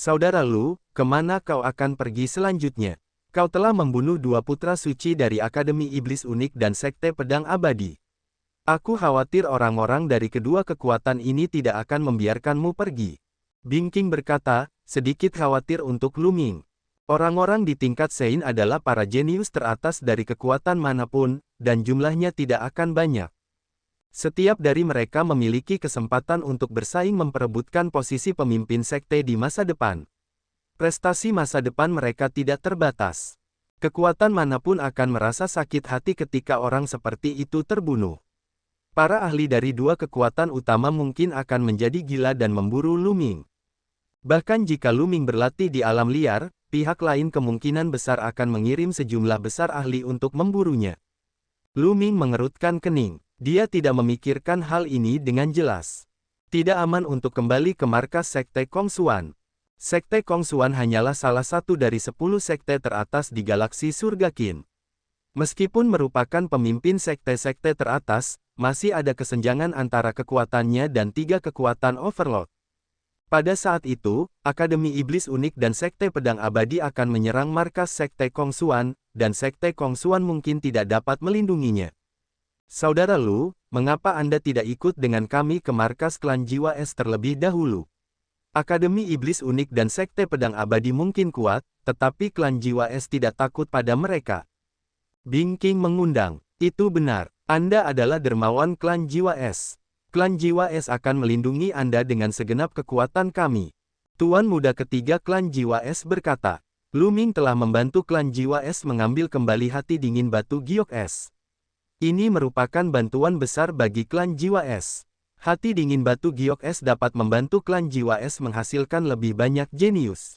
Saudara Lu, kemana kau akan pergi selanjutnya? Kau telah membunuh dua putra suci dari Akademi Iblis Unik dan Sekte Pedang Abadi. Aku khawatir orang-orang dari kedua kekuatan ini tidak akan membiarkanmu pergi. Bing King berkata, sedikit khawatir untuk Lu Ming. Orang-orang di tingkat Sein adalah para jenius teratas dari kekuatan manapun, dan jumlahnya tidak akan banyak. Setiap dari mereka memiliki kesempatan untuk bersaing memperebutkan posisi pemimpin sekte di masa depan. Prestasi masa depan mereka tidak terbatas. Kekuatan manapun akan merasa sakit hati ketika orang seperti itu terbunuh. Para ahli dari dua kekuatan utama mungkin akan menjadi gila dan memburu Lu Ming. Bahkan jika Lu Ming berlatih di alam liar, pihak lain kemungkinan besar akan mengirim sejumlah besar ahli untuk memburunya. Lu Ming mengerutkan kening. Dia tidak memikirkan hal ini dengan jelas. Tidak aman untuk kembali ke markas Sekte Kongsuan. Sekte Kongsuan hanyalah salah satu dari 10 sekte teratas di galaksi Surga Qin. Meskipun merupakan pemimpin sekte-sekte teratas, masih ada kesenjangan antara kekuatannya dan 3 kekuatan Overlord. Pada saat itu, Akademi Iblis Unik dan Sekte Pedang Abadi akan menyerang markas Sekte Kongsuan, dan Sekte Kongsuan mungkin tidak dapat melindunginya. Saudara Lu, mengapa Anda tidak ikut dengan kami ke markas klan Jiwa Es terlebih dahulu? Akademi Iblis Unik dan Sekte Pedang Abadi mungkin kuat, tetapi klan Jiwa Es tidak takut pada mereka. Bing King mengundang. Itu benar, Anda adalah dermawan klan Jiwa Es. Klan Jiwa Es akan melindungi Anda dengan segenap kekuatan kami. Tuan muda ketiga klan Jiwa Es berkata. Lu Ming telah membantu klan Jiwa Es mengambil kembali hati dingin batu giok es. Ini merupakan bantuan besar bagi klan Jiwa Es. Hati dingin batu giok es dapat membantu klan Jiwa Es menghasilkan lebih banyak jenius.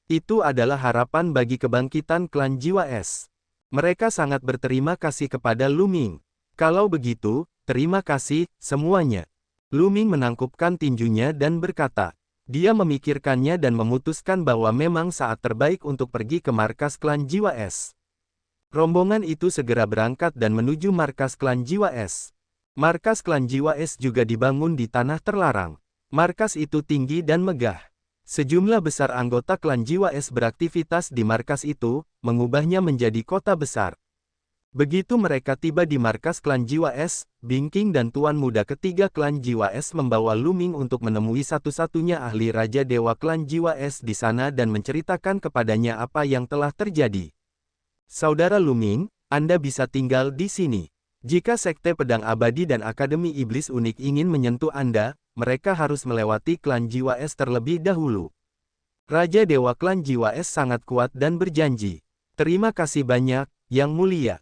Itu adalah harapan bagi kebangkitan klan Jiwa Es. Mereka sangat berterima kasih kepada Lu Ming. Kalau begitu, terima kasih, semuanya. Lu Ming menangkupkan tinjunya dan berkata. Dia memikirkannya dan memutuskan bahwa memang saat terbaik untuk pergi ke markas klan Jiwa Es. Rombongan itu segera berangkat dan menuju markas klan Jiwa Es. Markas klan Jiwa Es juga dibangun di tanah terlarang. Markas itu tinggi dan megah. Sejumlah besar anggota klan Jiwa Es beraktivitas di markas itu, mengubahnya menjadi kota besar. Begitu mereka tiba di markas klan Jiwa Es, Bing King dan tuan muda ketiga klan Jiwa Es membawa Lu Ming untuk menemui satu-satunya ahli Raja Dewa klan Jiwa Es di sana dan menceritakan kepadanya apa yang telah terjadi. Saudara Lu Ming, Anda bisa tinggal di sini. Jika Sekte Pedang Abadi dan Akademi Iblis Unik ingin menyentuh Anda, mereka harus melewati klan Jiwa Es terlebih dahulu. Raja Dewa klan Jiwa Es sangat kuat dan berjanji. Terima kasih banyak, Yang Mulia.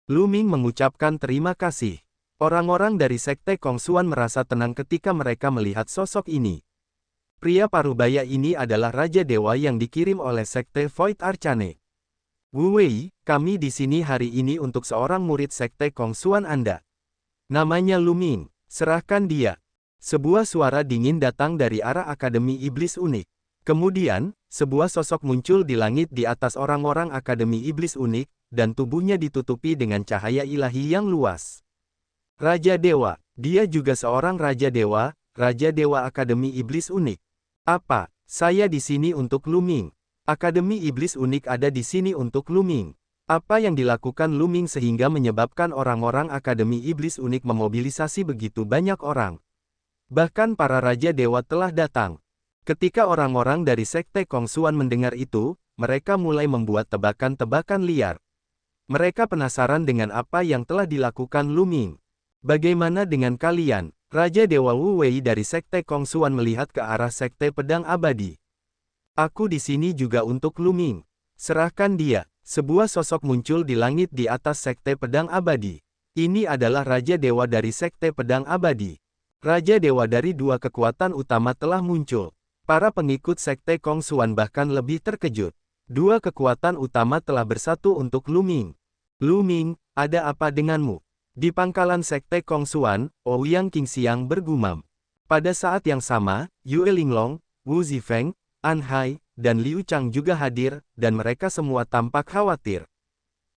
Lu Ming mengucapkan terima kasih. Orang-orang dari Sekte Kongsuan merasa tenang ketika mereka melihat sosok ini. Pria parubaya ini adalah Raja Dewa yang dikirim oleh Sekte Void Arcane. Wu Wei, kami di sini hari ini untuk seorang murid Sekte Kongsuan Anda. Namanya Lu Ming, serahkan dia. Sebuah suara dingin datang dari arah Akademi Iblis Unik. Kemudian, sebuah sosok muncul di langit di atas orang-orang Akademi Iblis Unik, dan tubuhnya ditutupi dengan cahaya ilahi yang luas. Raja Dewa, dia juga seorang Raja Dewa Akademi Iblis Unik. Apa, saya di sini untuk Lu Ming. Akademi Iblis Unik ada di sini untuk Lu Ming. Apa yang dilakukan Lu Ming sehingga menyebabkan orang-orang Akademi Iblis Unik memobilisasi begitu banyak orang? Bahkan para Raja Dewa telah datang. Ketika orang-orang dari Sekte Kongsuan mendengar itu, mereka mulai membuat tebakan-tebakan liar. Mereka penasaran dengan apa yang telah dilakukan Lu Ming. Bagaimana dengan kalian? Raja Dewa Wu Wei dari Sekte Kongsuan melihat ke arah Sekte Pedang Abadi. Aku di sini juga untuk Lu Ming. Serahkan dia. Sebuah sosok muncul di langit di atas Sekte Pedang Abadi. Ini adalah Raja Dewa dari Sekte Pedang Abadi. Raja Dewa dari dua kekuatan utama telah muncul. Para pengikut Sekte Kongsuan bahkan lebih terkejut. Dua kekuatan utama telah bersatu untuk Lu Ming. Lu Ming, ada apa denganmu? Di pangkalan Sekte Kongsuan, Ouyang Qingxiang bergumam. Pada saat yang sama, Yue Linglong, Wu Zifeng, An Hai, dan Liu Chang juga hadir, dan mereka semua tampak khawatir.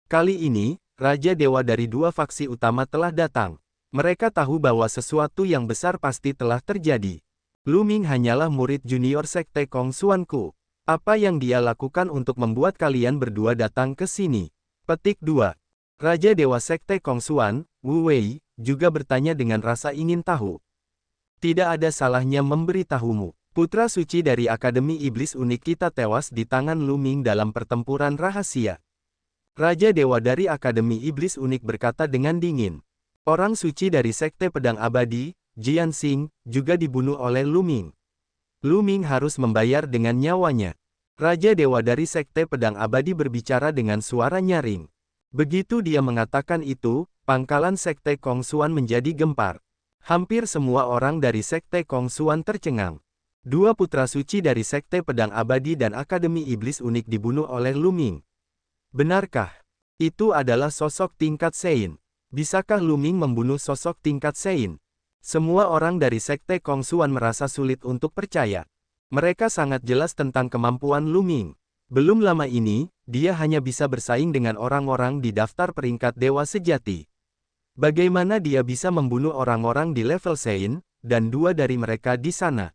Kali ini, Raja Dewa dari dua faksi utama telah datang. Mereka tahu bahwa sesuatu yang besar pasti telah terjadi. Lu Ming hanyalah murid junior Sekte Kongsuanku. Apa yang dia lakukan untuk membuat kalian berdua datang ke sini? Petik 2. Raja Dewa Sekte Kongsuan, Wu Wei, juga bertanya dengan rasa ingin tahu. Tidak ada salahnya memberitahumu. Putra suci dari Akademi Iblis Unik kita tewas di tangan Lu Ming dalam pertempuran rahasia. Raja Dewa dari Akademi Iblis Unik berkata dengan dingin. Orang suci dari Sekte Pedang Abadi, Jian Xing, juga dibunuh oleh Lu Ming. Lu Ming harus membayar dengan nyawanya. Raja Dewa dari Sekte Pedang Abadi berbicara dengan suara nyaring. Begitu dia mengatakan itu, pangkalan Sekte Kongsuan menjadi gempar. Hampir semua orang dari Sekte Kongsuan tercengang. Dua putra suci dari Sekte Pedang Abadi dan Akademi Iblis Unik dibunuh oleh Lu Ming. Benarkah? Itu adalah sosok tingkat Sein. Bisakah Lu Ming membunuh sosok tingkat Sein? Semua orang dari Sekte Kongsuan merasa sulit untuk percaya. Mereka sangat jelas tentang kemampuan Lu Ming. Belum lama ini, dia hanya bisa bersaing dengan orang-orang di daftar peringkat dewa sejati. Bagaimana dia bisa membunuh orang-orang di level Sein, dan dua dari mereka di sana?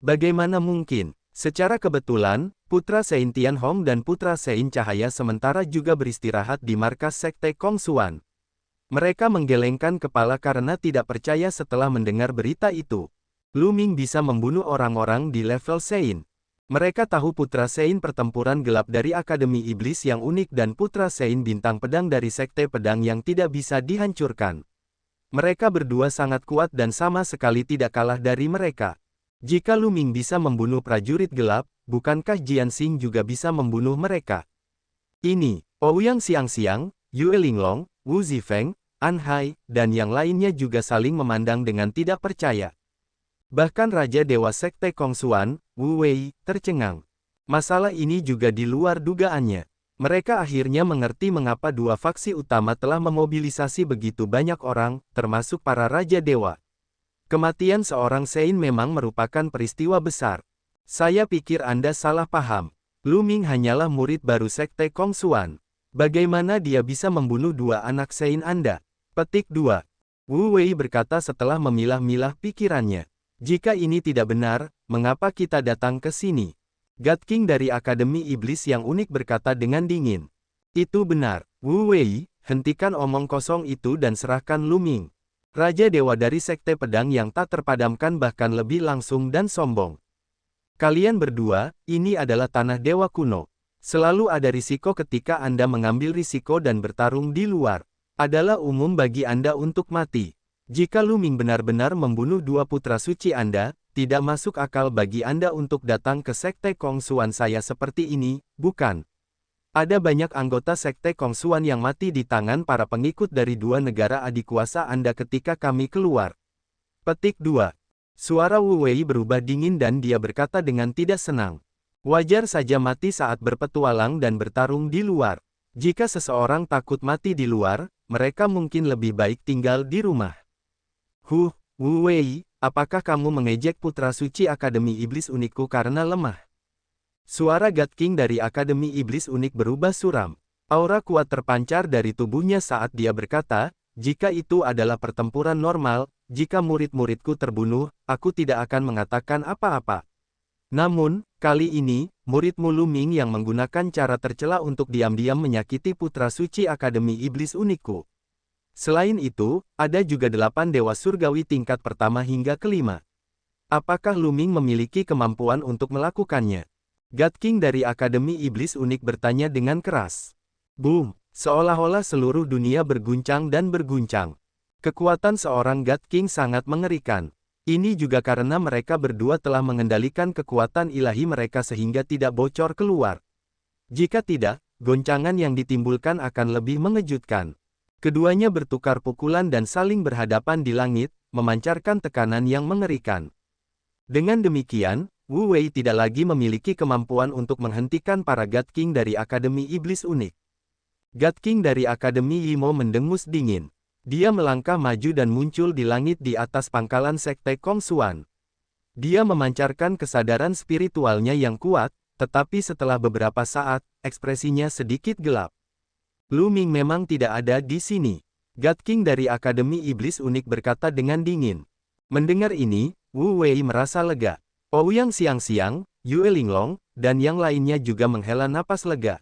Bagaimana mungkin? Secara kebetulan, Putra Sein Tianhong dan Putra Sein Cahaya sementara juga beristirahat di markas Sekte Kongsuan. Mereka menggelengkan kepala karena tidak percaya setelah mendengar berita itu. Lu Ming bisa membunuh orang-orang di level Sein. Mereka tahu Putra Sein pertempuran gelap dari Akademi Iblis yang unik dan Putra Sein bintang pedang dari Sekte Pedang yang tidak bisa dihancurkan. Mereka berdua sangat kuat dan sama sekali tidak kalah dari mereka. Jika Lu Ming bisa membunuh prajurit gelap, bukankah Jian Xing juga bisa membunuh mereka? Ini, Ouyang Xiangxiang, Yue Linglong, Wu Zifeng, An Hai, dan yang lainnya juga saling memandang dengan tidak percaya. Bahkan Raja Dewa Sekte Kongsuan, Wu Wei, tercengang. Masalah ini juga di luar dugaannya. Mereka akhirnya mengerti mengapa dua faksi utama telah memobilisasi begitu banyak orang, termasuk para Raja Dewa. Kematian seorang Sein memang merupakan peristiwa besar. Saya pikir Anda salah paham. Lu Ming hanyalah murid baru Sekte Kongsuan. Bagaimana dia bisa membunuh dua anak Sein Anda? Petik 2. Wu Wei berkata setelah memilah-milah pikirannya. Jika ini tidak benar, mengapa kita datang ke sini? God King dari Akademi Iblis yang unik berkata dengan dingin. Itu benar. Wu Wei, hentikan omong kosong itu dan serahkan Lu Ming. Raja Dewa dari Sekte Pedang yang tak terpadamkan bahkan lebih langsung dan sombong. Kalian berdua, ini adalah tanah dewa kuno. Selalu ada risiko ketika Anda mengambil risiko dan bertarung di luar. Adalah umum bagi Anda untuk mati. Jika Lu Ming benar-benar membunuh dua putra suci Anda, tidak masuk akal bagi Anda untuk datang ke Sekte Kongsuan saya seperti ini, bukan? Ada banyak anggota Sekte Kongsuan yang mati di tangan para pengikut dari dua negara adikuasa Anda ketika kami keluar. Petik 2. Suara Wu Wei berubah dingin dan dia berkata dengan tidak senang. Wajar saja mati saat berpetualang dan bertarung di luar. Jika seseorang takut mati di luar, mereka mungkin lebih baik tinggal di rumah. Wu Wei, apakah kamu mengejek putra suci Akademi Iblis Unikku karena lemah? Suara God King dari Akademi Iblis Unik berubah suram. Aura kuat terpancar dari tubuhnya saat dia berkata, jika itu adalah pertempuran normal, jika murid-muridku terbunuh, aku tidak akan mengatakan apa-apa. Namun, kali ini, muridmu Lu Ming yang menggunakan cara tercela untuk diam-diam menyakiti putra suci Akademi Iblis Unikku. Selain itu, ada juga 8 dewa surgawi tingkat pertama hingga kelima. Apakah Lu Ming memiliki kemampuan untuk melakukannya? God King dari Akademi Iblis Unik bertanya dengan keras. Boom! Seolah-olah seluruh dunia berguncang dan berguncang. Kekuatan seorang God King sangat mengerikan. Ini juga karena mereka berdua telah mengendalikan kekuatan ilahi mereka sehingga tidak bocor keluar. Jika tidak, goncangan yang ditimbulkan akan lebih mengejutkan. Keduanya bertukar pukulan dan saling berhadapan di langit, memancarkan tekanan yang mengerikan. Dengan demikian, Wu Wei tidak lagi memiliki kemampuan untuk menghentikan para God King dari Akademi Iblis Unik. God King dari Akademi Yimo mendengus dingin. Dia melangkah maju dan muncul di langit di atas pangkalan Sekte Kongsuan. Dia memancarkan kesadaran spiritualnya yang kuat, tetapi setelah beberapa saat, ekspresinya sedikit gelap. Lu Ming memang tidak ada di sini. God King dari Akademi Iblis Unik berkata dengan dingin. Mendengar ini, Wu Wei merasa lega. Ouyang siang-siang, Yue Linglong, dan yang lainnya juga menghela napas lega.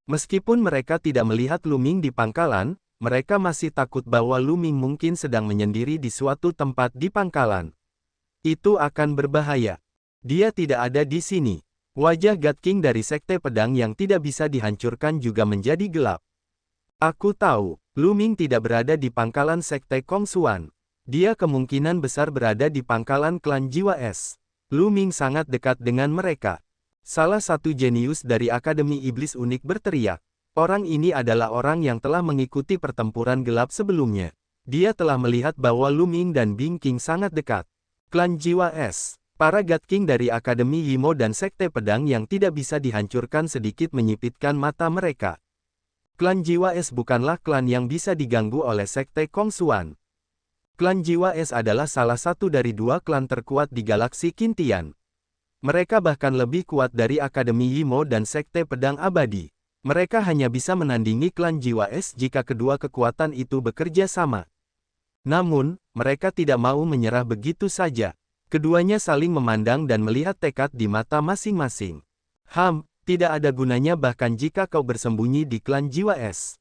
Meskipun mereka tidak melihat Lu Ming di pangkalan, mereka masih takut bahwa Lu Ming mungkin sedang menyendiri di suatu tempat di pangkalan. Itu akan berbahaya. Dia tidak ada di sini. Wajah God King dari Sekte Pedang yang tidak bisa dihancurkan juga menjadi gelap. Aku tahu, Lu Ming tidak berada di pangkalan Sekte Kongsuan. Dia kemungkinan besar berada di pangkalan klan Jiwa Es. Lu Ming sangat dekat dengan mereka. Salah satu jenius dari Akademi Iblis Unik berteriak. Orang ini adalah orang yang telah mengikuti pertempuran gelap sebelumnya. Dia telah melihat bahwa Lu Ming dan Bing King sangat dekat. Klan Jiwa Es. Para God King dari Akademi Yimo dan Sekte Pedang yang tidak bisa dihancurkan sedikit menyipitkan mata mereka. Klan Jiwa Es bukanlah klan yang bisa diganggu oleh Sekte Kongsuan. Klan Jiwa Es adalah salah satu dari dua klan terkuat di galaksi Qintian. Mereka bahkan lebih kuat dari Akademi Yimo dan Sekte Pedang Abadi. Mereka hanya bisa menandingi klan Jiwa Es jika kedua kekuatan itu bekerja sama. Namun, mereka tidak mau menyerah begitu saja. Keduanya saling memandang dan melihat tekad di mata masing-masing. Tidak ada gunanya bahkan jika kau bersembunyi di klan Jiwa Es.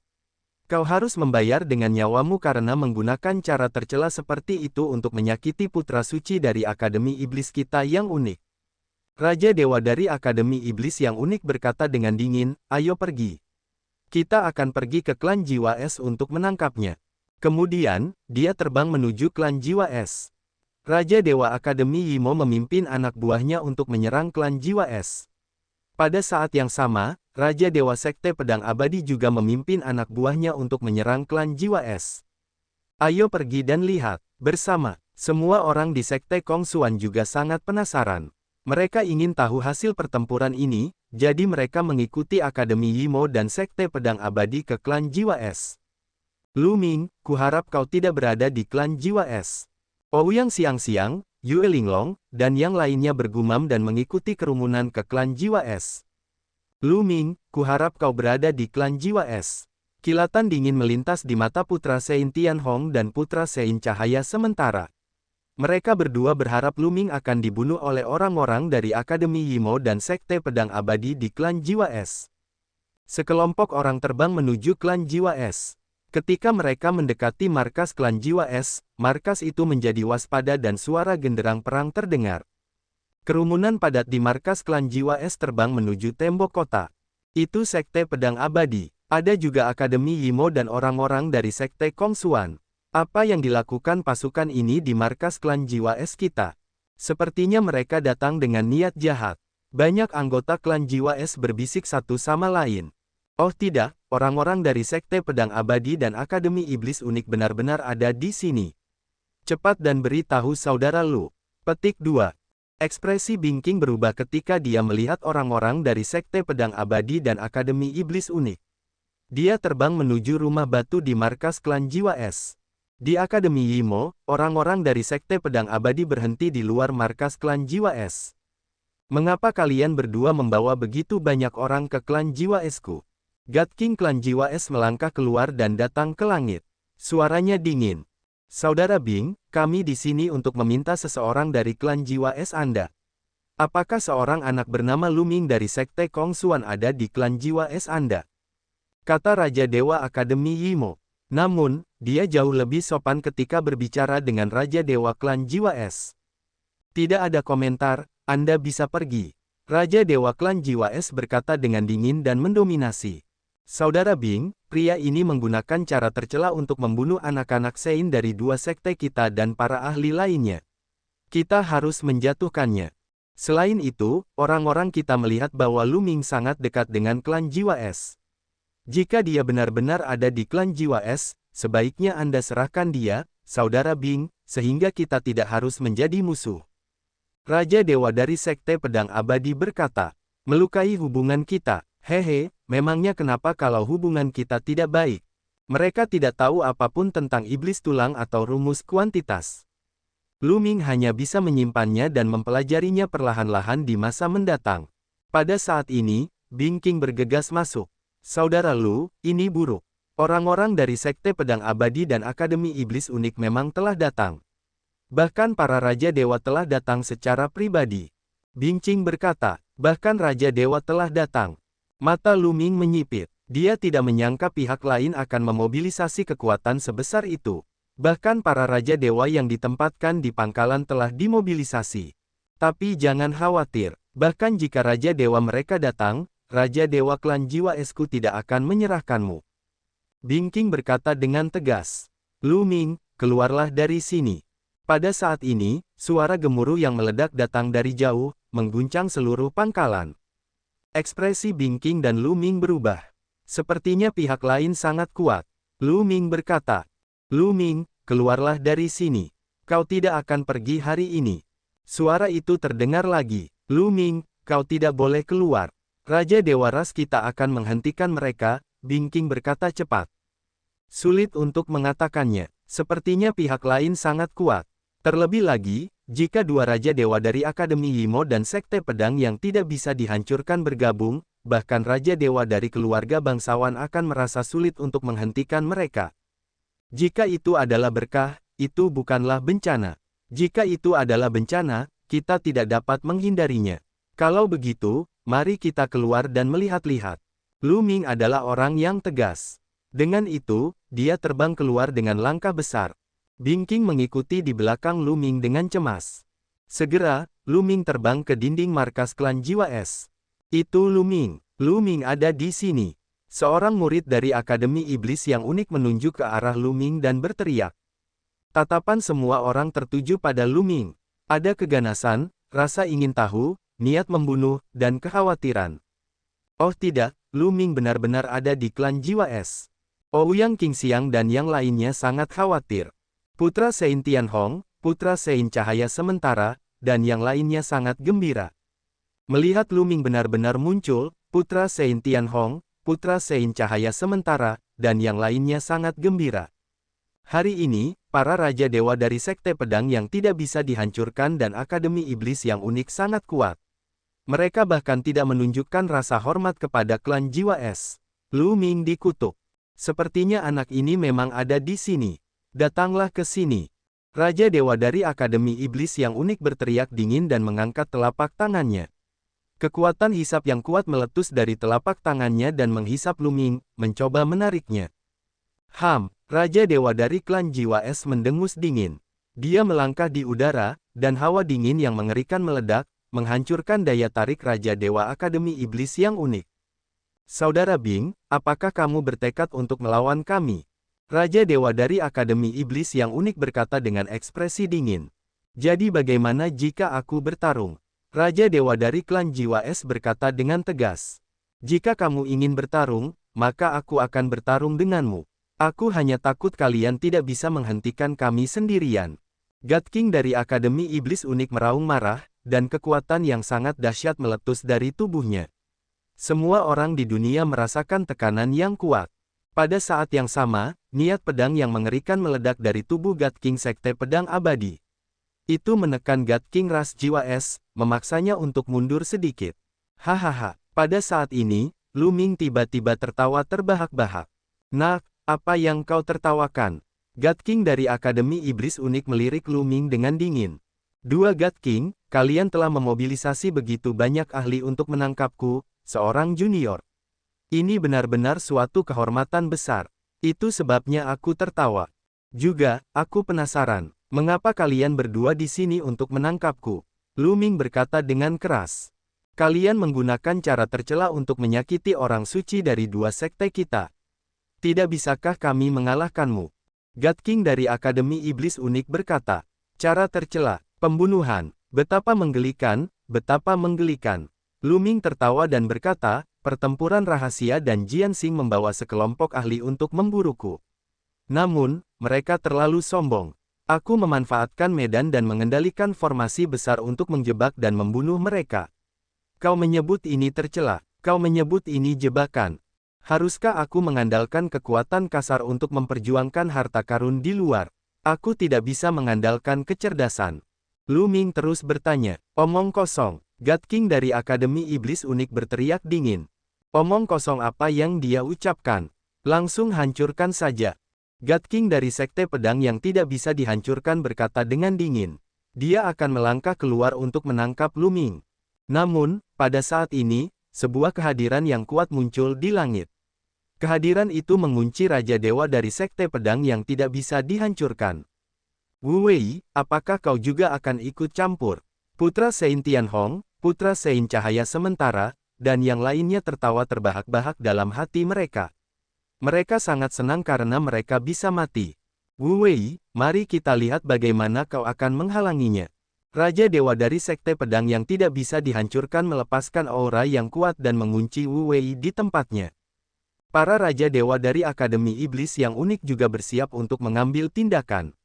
Kau harus membayar dengan nyawamu karena menggunakan cara tercela seperti itu untuk menyakiti putra suci dari Akademi Iblis kita yang unik. Raja Dewa dari Akademi Iblis yang unik berkata dengan dingin, ayo pergi. Kita akan pergi ke klan Jiwa Es untuk menangkapnya. Kemudian, dia terbang menuju klan Jiwa Es. Raja Dewa Akademi Yimo memimpin anak buahnya untuk menyerang klan Jiwa Es. Pada saat yang sama, Raja Dewa Sekte Pedang Abadi juga memimpin anak buahnya untuk menyerang klan Jiwa Es. Ayo pergi dan lihat, bersama. Semua orang di Sekte Kongsuan juga sangat penasaran. Mereka ingin tahu hasil pertempuran ini, jadi mereka mengikuti Akademi Yimo dan Sekte Pedang Abadi ke klan Jiwa Es. Lu Ming, kuharap kau tidak berada di klan Jiwa Es. Ouyang siang-siang, Yue Linglong, dan yang lainnya bergumam dan mengikuti kerumunan ke klan Jiwa Es. Lu Ming, kuharap kau berada di klan Jiwa Es. Kilatan dingin melintas di mata putra Sein Tianhong dan putra Sein Cahaya sementara. Mereka berdua berharap Lu Ming akan dibunuh oleh orang-orang dari Akademi Yimo dan Sekte Pedang Abadi di klan Jiwa Es. Sekelompok orang terbang menuju klan Jiwa Es. Ketika mereka mendekati markas klan Jiwa Es, markas itu menjadi waspada dan suara genderang perang terdengar. Kerumunan padat di markas klan Jiwa Es terbang menuju tembok kota. Itu Sekte Pedang Abadi. Ada juga Akademi Yimo dan orang-orang dari Sekte Kongsuan. Apa yang dilakukan pasukan ini di markas klan Jiwa Es kita? Sepertinya mereka datang dengan niat jahat. Banyak anggota klan Jiwa Es berbisik satu sama lain. Oh tidak, orang-orang dari Sekte Pedang Abadi dan Akademi Iblis Unik benar-benar ada di sini. Cepat dan beritahu saudara Lu. Petik 2. Ekspresi Bing King berubah ketika dia melihat orang-orang dari Sekte Pedang Abadi dan Akademi Iblis Unik. Dia terbang menuju rumah batu di markas klan Jiwa Es. Di Akademi Yimo, orang-orang dari Sekte Pedang Abadi berhenti di luar markas klan Jiwa Es. Mengapa kalian berdua membawa begitu banyak orang ke klan Jiwa Esku? God King klan Jiwa Es melangkah keluar dan datang ke langit. Suaranya dingin. Saudara Bing, kami di sini untuk meminta seseorang dari klan Jiwa Es Anda. Apakah seorang anak bernama Lu Ming dari Sekte Kongsuan ada di klan Jiwa Es Anda? Kata Raja Dewa Akademi Yimo. Namun, dia jauh lebih sopan ketika berbicara dengan Raja Dewa klan Jiwa Es. Tidak ada komentar, Anda bisa pergi. Raja Dewa klan Jiwa Es berkata dengan dingin dan mendominasi. Saudara Bing, pria ini menggunakan cara tercela untuk membunuh anak-anak Sein dari dua sekte kita dan para ahli lainnya. Kita harus menjatuhkannya. Selain itu, orang-orang kita melihat bahwa Lu Ming sangat dekat dengan klan Jiwa Es. Jika dia benar-benar ada di klan Jiwa Es, sebaiknya Anda serahkan dia, Saudara Bing, sehingga kita tidak harus menjadi musuh. Raja Dewa dari Sekte Pedang Abadi berkata, melukai hubungan kita. Hehe, memangnya kenapa kalau hubungan kita tidak baik? Mereka tidak tahu apapun tentang iblis tulang atau rumus kuantitas. Lu Ming hanya bisa menyimpannya dan mempelajarinya perlahan-lahan di masa mendatang. Pada saat ini, Bing King bergegas masuk. Saudara Lu, ini buruk. Orang-orang dari Sekte Pedang Abadi dan Akademi Iblis Unik memang telah datang. Bahkan para Raja Dewa telah datang secara pribadi. Bing Qing berkata, bahkan Raja Dewa telah datang. Mata Lu Ming menyipit. Dia tidak menyangka pihak lain akan memobilisasi kekuatan sebesar itu. Bahkan para Raja Dewa yang ditempatkan di pangkalan telah dimobilisasi. Tapi jangan khawatir, bahkan jika Raja Dewa mereka datang, Raja Dewa klan Jiwa Esku tidak akan menyerahkanmu. Bing Qing berkata dengan tegas. Lu Ming, keluarlah dari sini. Pada saat ini, suara gemuruh yang meledak datang dari jauh, mengguncang seluruh pangkalan. Ekspresi Bing Qing dan Lu Ming berubah. Sepertinya pihak lain sangat kuat. Lu Ming berkata, Lu Ming, keluarlah dari sini. Kau tidak akan pergi hari ini. Suara itu terdengar lagi. Lu Ming, kau tidak boleh keluar. Raja Dewa Ras kita akan menghentikan mereka, Bing Qing berkata cepat. Sulit untuk mengatakannya. Sepertinya pihak lain sangat kuat. Terlebih lagi, jika dua Raja Dewa dari Akademi Yimo dan Sekte Pedang yang tidak bisa dihancurkan bergabung, bahkan Raja Dewa dari keluarga bangsawan akan merasa sulit untuk menghentikan mereka. Jika itu adalah berkah, itu bukanlah bencana. Jika itu adalah bencana, kita tidak dapat menghindarinya. Kalau begitu, mari kita keluar dan melihat-lihat. Lu Ming adalah orang yang tegas. Dengan itu, dia terbang keluar dengan langkah besar. Bing Qing mengikuti di belakang Lu Ming dengan cemas. Segera, Lu Ming terbang ke dinding markas klan Jiwa Es. Itu Lu Ming. Lu Ming ada di sini. Seorang murid dari Akademi Iblis yang unik menunjuk ke arah Lu Ming dan berteriak. Tatapan semua orang tertuju pada Lu Ming. Ada keganasan, rasa ingin tahu, niat membunuh, dan kekhawatiran. Oh tidak, Lu Ming benar-benar ada di klan Jiwa Es. Ouyang Qingxiang dan yang lainnya sangat khawatir. Putra Sein Tianhong, putra Sein Cahaya Sementara, dan yang lainnya sangat gembira. Melihat Lu Ming benar-benar muncul, putra Sein Tianhong, putra Sein Cahaya Sementara, dan yang lainnya sangat gembira. Hari ini, para Raja Dewa dari Sekte Pedang yang tidak bisa dihancurkan dan Akademi Iblis yang unik sangat kuat. Mereka bahkan tidak menunjukkan rasa hormat kepada klan Jiwa Es. Lu Ming dikutuk. Sepertinya anak ini memang ada di sini. Datanglah ke sini. Raja Dewa dari Akademi Iblis yang unik berteriak dingin dan mengangkat telapak tangannya. Kekuatan hisap yang kuat meletus dari telapak tangannya dan menghisap Lu Ming, mencoba menariknya. Raja Dewa dari klan Jiwa Es mendengus dingin. Dia melangkah di udara, dan hawa dingin yang mengerikan meledak, menghancurkan daya tarik Raja Dewa Akademi Iblis yang unik. Saudara Bing, apakah kamu bertekad untuk melawan kami? Raja Dewa dari Akademi Iblis yang unik berkata dengan ekspresi dingin. Jadi bagaimana jika aku bertarung? Raja Dewa dari klan Jiwa Es berkata dengan tegas. Jika kamu ingin bertarung, maka aku akan bertarung denganmu. Aku hanya takut kalian tidak bisa menghentikan kami sendirian. God King dari Akademi Iblis unik meraung marah, dan kekuatan yang sangat dahsyat meletus dari tubuhnya. Semua orang di dunia merasakan tekanan yang kuat. Pada saat yang sama, niat pedang yang mengerikan meledak dari tubuh God King Sekte Pedang Abadi. Itu menekan God King Ras Jiwa Es, memaksanya untuk mundur sedikit. Hahaha, pada saat ini, Lu Ming tiba-tiba tertawa terbahak-bahak. Nak, apa yang kau tertawakan? God King dari Akademi Iblis unik melirik Lu Ming dengan dingin. Dua God King, kalian telah memobilisasi begitu banyak ahli untuk menangkapku, seorang junior. Ini benar-benar suatu kehormatan besar. Itu sebabnya aku tertawa. Juga, aku penasaran, mengapa kalian berdua di sini untuk menangkapku? Lu Ming berkata dengan keras. Kalian menggunakan cara tercela untuk menyakiti orang suci dari dua sekte kita. Tidak bisakah kami mengalahkanmu? God King dari Akademi Iblis unik berkata. Cara tercela, pembunuhan, betapa menggelikan, betapa menggelikan. Lu Ming tertawa dan berkata, pertempuran rahasia dan Jian Xing membawa sekelompok ahli untuk memburuku. Namun, mereka terlalu sombong. Aku memanfaatkan medan dan mengendalikan formasi besar untuk menjebak dan membunuh mereka. Kau menyebut ini tercela, kau menyebut ini jebakan. Haruskah aku mengandalkan kekuatan kasar untuk memperjuangkan harta karun di luar? Aku tidak bisa mengandalkan kecerdasan. Lu Ming terus bertanya, omong kosong. God King dari Akademi Iblis unik berteriak dingin. Omong kosong apa yang dia ucapkan? Langsung hancurkan saja. God King dari Sekte Pedang yang tidak bisa dihancurkan berkata dengan dingin. Dia akan melangkah keluar untuk menangkap Lu Ming. Namun, pada saat ini, sebuah kehadiran yang kuat muncul di langit. Kehadiran itu mengunci Raja Dewa dari Sekte Pedang yang tidak bisa dihancurkan. Wu Wei, apakah kau juga akan ikut campur? Putra Sein Tianhong, putra Sein Cahaya Sementara, dan yang lainnya tertawa terbahak-bahak dalam hati mereka. Mereka sangat senang karena mereka bisa mati. Wu Wei, mari kita lihat bagaimana kau akan menghalanginya. Raja Dewa dari Sekte Pedang yang tidak bisa dihancurkan melepaskan aura yang kuat dan mengunci Wu Wei di tempatnya. Para Raja Dewa dari Akademi Iblis yang unik juga bersiap untuk mengambil tindakan.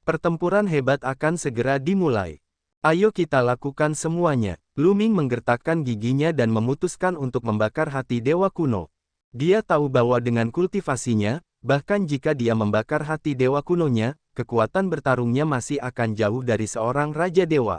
Pertempuran hebat akan segera dimulai. Ayo kita lakukan semuanya. Lu Ming menggertakkan giginya dan memutuskan untuk membakar hati Dewa Kuno. Dia tahu bahwa dengan kultivasinya, bahkan jika dia membakar hati Dewa Kunonya, kekuatan bertarungnya masih akan jauh dari seorang Raja Dewa.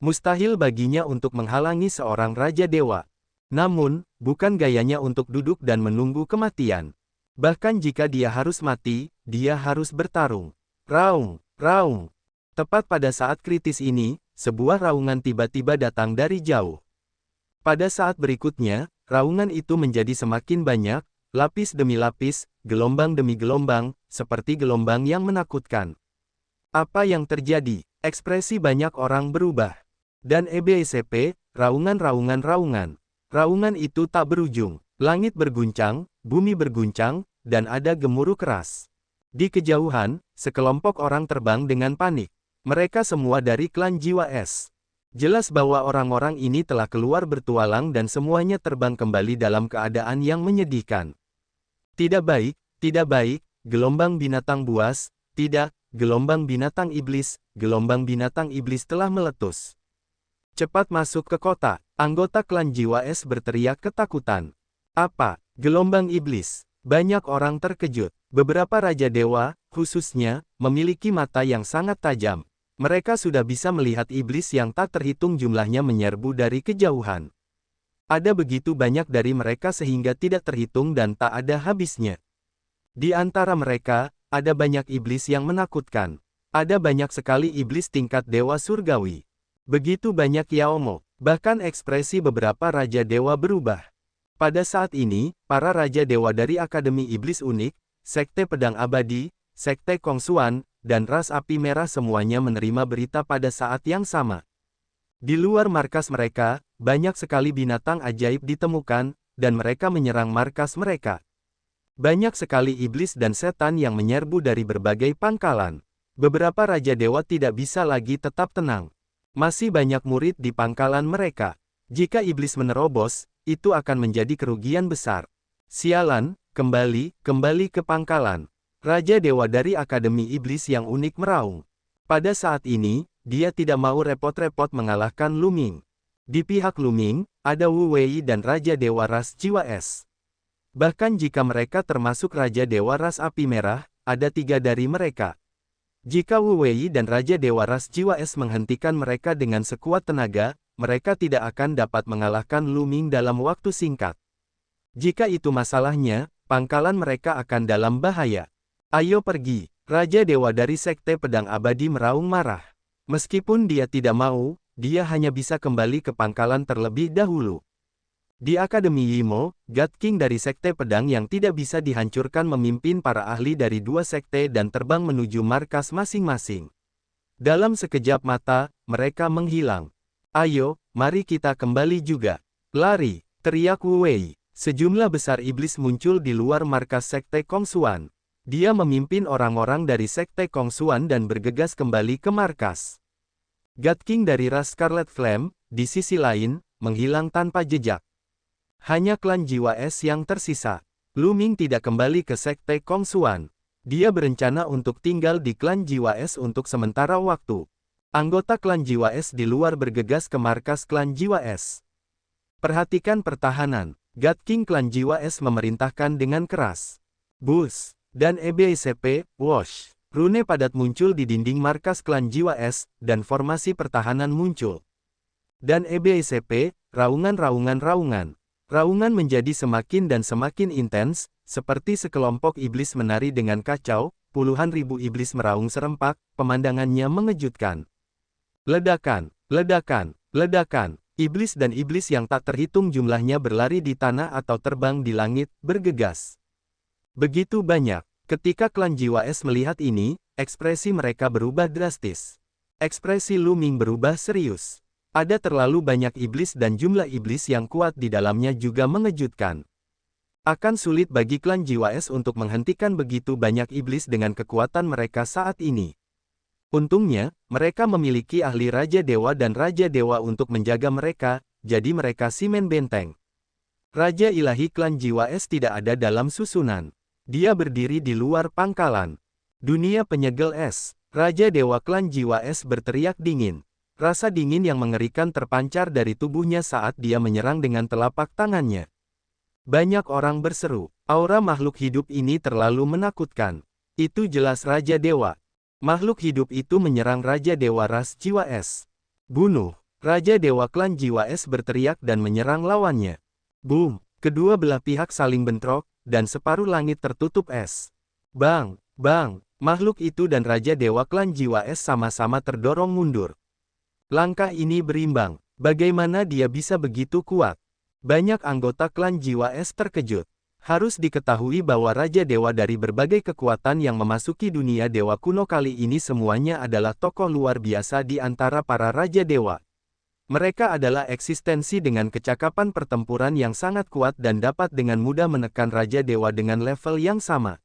Mustahil baginya untuk menghalangi seorang Raja Dewa. Namun, bukan gayanya untuk duduk dan menunggu kematian. Bahkan jika dia harus mati, dia harus bertarung. Raung, raung. Tepat pada saat kritis ini, sebuah raungan tiba-tiba datang dari jauh. Pada saat berikutnya, raungan itu menjadi semakin banyak, lapis demi lapis, gelombang demi gelombang, seperti gelombang yang menakutkan. Apa yang terjadi? Ekspresi banyak orang berubah. Dan EBSP, raungan. Raungan itu tak berujung. Langit berguncang, bumi berguncang, dan ada gemuruh keras. Di kejauhan, sekelompok orang terbang dengan panik. Mereka semua dari klan Jiwa Es. Jelas bahwa orang-orang ini telah keluar bertualang dan semuanya terbang kembali dalam keadaan yang menyedihkan. Tidak baik, gelombang binatang buas, tidak, gelombang binatang iblis telah meletus. Cepat masuk ke kota, anggota klan Jiwa Es berteriak ketakutan. Apa? Gelombang iblis? Banyak orang terkejut. Beberapa Raja Dewa, khususnya, memiliki mata yang sangat tajam. Mereka sudah bisa melihat iblis yang tak terhitung jumlahnya menyerbu dari kejauhan. Ada begitu banyak dari mereka sehingga tidak terhitung dan tak ada habisnya. Di antara mereka, ada banyak iblis yang menakutkan. Ada banyak sekali iblis tingkat Dewa Surgawi. Begitu banyak Yaomo, bahkan ekspresi beberapa Raja Dewa berubah. Pada saat ini, para Raja Dewa dari Akademi Iblis Unik, Sekte Pedang Abadi, Sekte Kongsuan, dan Ras Api Merah semuanya menerima berita pada saat yang sama. Di luar markas mereka, banyak sekali binatang ajaib ditemukan, dan mereka menyerang markas mereka. Banyak sekali iblis dan setan yang menyerbu dari berbagai pangkalan. Beberapa Raja Dewa tidak bisa lagi tetap tenang. Masih banyak murid di pangkalan mereka. Jika iblis menerobos, itu akan menjadi kerugian besar. Sialan, kembali ke pangkalan. Raja Dewa dari Akademi Iblis yang unik meraung. Pada saat ini, dia tidak mau repot-repot mengalahkan Lu Ming. Di pihak Lu Ming, ada Wu Wei dan Raja Dewa Ras Jiwa Es. Bahkan jika mereka termasuk Raja Dewa Ras Api Merah, ada 3 dari mereka. Jika Wu Wei dan Raja Dewa Ras Jiwa Es menghentikan mereka dengan sekuat tenaga, mereka tidak akan dapat mengalahkan Lu Ming dalam waktu singkat. Jika itu masalahnya, pangkalan mereka akan dalam bahaya. Ayo pergi. Raja Dewa dari Sekte Pedang Abadi meraung marah. Meskipun dia tidak mau, dia hanya bisa kembali ke pangkalan terlebih dahulu. Di Akademi Yimo, God King dari Sekte Pedang yang tidak bisa dihancurkan memimpin para ahli dari 2 sekte dan terbang menuju markas masing-masing. Dalam sekejap mata, mereka menghilang. Ayo, mari kita kembali juga. Lari, teriak Wu Wei. Sejumlah besar iblis muncul di luar markas Sekte Kongsuan. Dia memimpin orang-orang dari Sekte Kongsuan dan bergegas kembali ke markas. God King dari ras Scarlet Flame, di sisi lain, menghilang tanpa jejak. Hanya klan Jiwa Es yang tersisa. Lu Ming tidak kembali ke Sekte Kongsuan. Dia berencana untuk tinggal di klan Jiwa Es untuk sementara waktu. Anggota klan Jiwa Es di luar bergegas ke markas klan Jiwa Es. Perhatikan pertahanan. God King klan Jiwa Es memerintahkan dengan keras. Bus. Dan EBSP, Wash. Rune padat muncul di dinding markas klan Jiwa Es, dan formasi pertahanan muncul. Dan EBSP, raungan. Raungan menjadi semakin dan semakin intens, seperti sekelompok iblis menari dengan kacau, puluhan ribu iblis meraung serempak, pemandangannya mengejutkan. Ledakan, ledakan, ledakan. Iblis dan iblis yang tak terhitung jumlahnya berlari di tanah atau terbang di langit, bergegas. Begitu banyak. Ketika klan Jiwa Es melihat ini, ekspresi mereka berubah drastis. Ekspresi Lu Ming berubah serius. Ada terlalu banyak iblis dan jumlah iblis yang kuat di dalamnya juga mengejutkan. Akan sulit bagi klan Jiwa Es untuk menghentikan begitu banyak iblis dengan kekuatan mereka saat ini. Untungnya, mereka memiliki ahli Raja Dewa dan Raja Dewa untuk menjaga mereka, jadi mereka simen benteng. Raja Ilahi klan Jiwa Es tidak ada dalam susunan. Dia berdiri di luar pangkalan. Dunia penyegel es. Raja Dewa klan Jiwa Es berteriak dingin. Rasa dingin yang mengerikan terpancar dari tubuhnya saat dia menyerang dengan telapak tangannya. Banyak orang berseru, aura makhluk hidup ini terlalu menakutkan. Itu jelas Raja Dewa. Makhluk hidup itu menyerang Raja Dewa ras Jiwa Es. Bunuh! Raja Dewa klan Jiwa Es berteriak dan menyerang lawannya. Boom! Kedua belah pihak saling bentrok, dan separuh langit tertutup es. Bang! Bang! Makhluk itu dan Raja Dewa klan Jiwa Es sama-sama terdorong mundur. Langkah ini berimbang. Bagaimana dia bisa begitu kuat? Banyak anggota klan Jiwa Es terkejut. Harus diketahui bahwa Raja Dewa dari berbagai kekuatan yang memasuki dunia dewa kuno kali ini semuanya adalah tokoh luar biasa di antara para Raja Dewa. Mereka adalah eksistensi dengan kecakapan pertempuran yang sangat kuat dan dapat dengan mudah menekan Raja Dewa dengan level yang sama.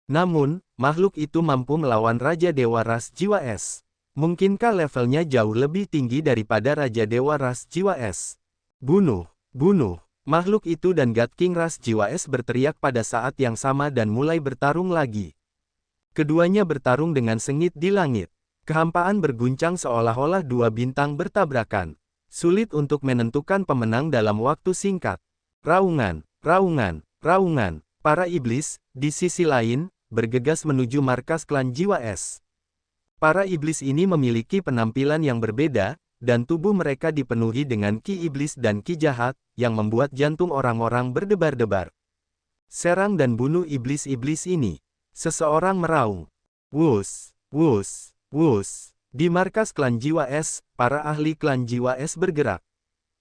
Namun, makhluk itu mampu melawan Raja Dewa ras Jiwa Es. Mungkinkah levelnya jauh lebih tinggi daripada Raja Dewa ras Jiwa Es? Bunuh! Bunuh! Makhluk itu dan God King ras Jiwa Es berteriak pada saat yang sama dan mulai bertarung lagi. Keduanya bertarung dengan sengit di langit. Kehampaan berguncang seolah-olah dua bintang bertabrakan. Sulit untuk menentukan pemenang dalam waktu singkat. Raungan, raungan, raungan. Para iblis, di sisi lain, bergegas menuju markas klan Jiwa Es. Para iblis ini memiliki penampilan yang berbeda, dan tubuh mereka dipenuhi dengan ki iblis dan ki jahat, yang membuat jantung orang-orang berdebar-debar. Serang dan bunuh iblis-iblis ini. Seseorang meraung. Wus, wus, wus. Di markas klan Jiwa Es, para ahli klan Jiwa Es bergerak.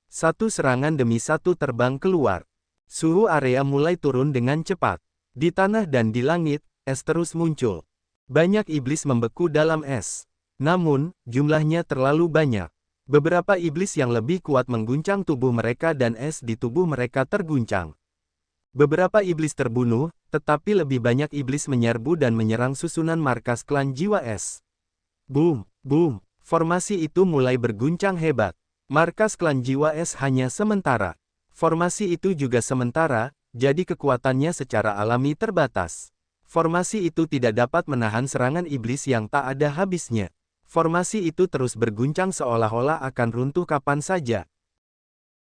Satu serangan demi satu terbang keluar. Suhu area mulai turun dengan cepat. Di tanah dan di langit, es terus muncul. Banyak iblis membeku dalam es. Namun, jumlahnya terlalu banyak. Beberapa iblis yang lebih kuat mengguncang tubuh mereka dan es di tubuh mereka terguncang. Beberapa iblis terbunuh, tetapi lebih banyak iblis menyerbu dan menyerang susunan markas klan Jiwa Es. Boom, boom, formasi itu mulai berguncang hebat. Markas klan Jiwa Es hanya sementara. Formasi itu juga sementara, jadi kekuatannya secara alami terbatas. Formasi itu tidak dapat menahan serangan iblis yang tak ada habisnya. Formasi itu terus berguncang seolah-olah akan runtuh kapan saja.